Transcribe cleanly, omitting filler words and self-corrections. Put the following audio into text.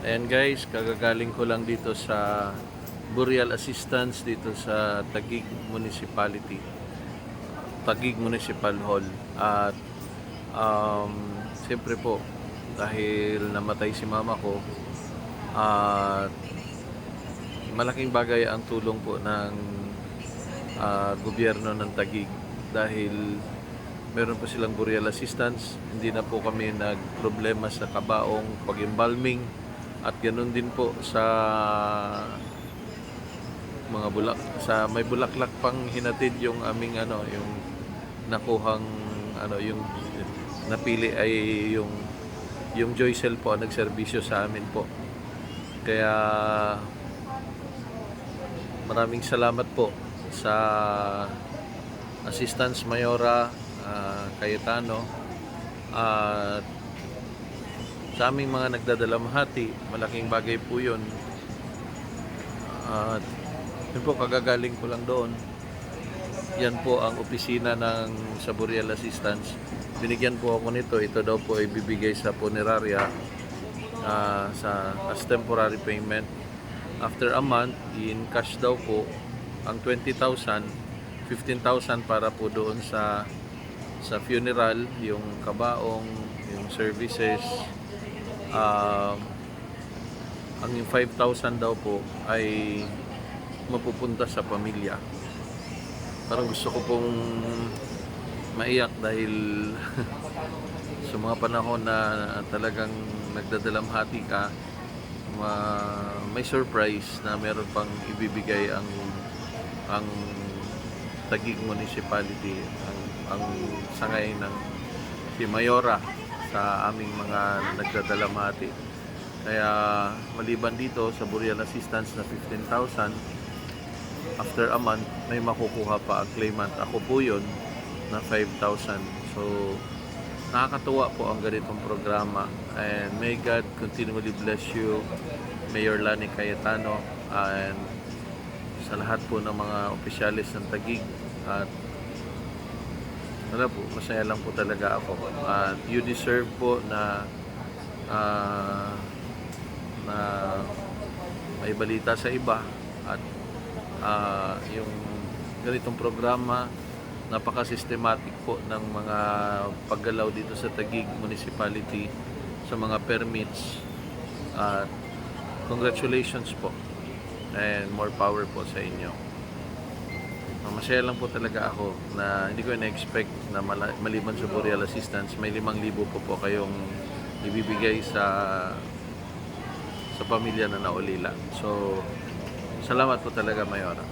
Ayan guys, kagagaling ko lang dito sa Burial Assistance dito sa Taguig Municipality, Taguig Municipal Hall. At siyempre po, dahil namatay si mama ko, at malaking bagay ang tulong po ng gobyerno ng Taguig dahil meron po silang burial assistance. Hindi na po kami nagproblema sa kabaong pag-embalming at ganoon din po sa mga may bulaklak pang hinatid yung aming yung nakuhang yung napili ay yung Joycel po ang nagserbisyo sa amin po. Kaya maraming salamat po sa Assistance Mayora Cayetano at sa aming mga nagdadalamhati. Malaking bagay po yun. At yun po, kagagaling ko lang doon. Yan po ang opisina ng sa Burial Assistance. Binigyan po ako nito. Ito daw po ay bibigay sa punerarya as temporary payment. After a month, in cash daw po ang 20,000, 15,000 para po doon sa funeral, yung kabaong, yung services. Ang 5,000 daw po ay mapupunta sa pamilya. Parang gusto ko pong maiyak dahil sa mga panahon na talagang nagdadalamhati ka, may surprise na meron pang ibibigay ang Taguig Municipality, ang sangay ng si Mayora sa aming mga nagdadalamhati. Kaya maliban dito sa Burial Assistance na 15,000, after a month may makukuha pa ang claimant. Ako po yun na 5,000. So nakakatuwa po ang ganitong programa, and may God continually bless you, Mayor Lani Cayetano, and sa lahat po ng mga opisyalis ng Taguig. At wala po, masaya lang po talaga ako. At you deserve po na may balita sa iba. At yung ganitong programa, napaka-systematic po ng mga paggalaw dito sa Taguig Municipality sa mga permits. At congratulations po, and more power po sa inyo. Masaya lang po talaga ako na hindi ko na-expect na maliban sa Burial Assistance, may 5,000 po kayong ibibigay sa pamilya na naulila. So, salamat po talaga, Mayora.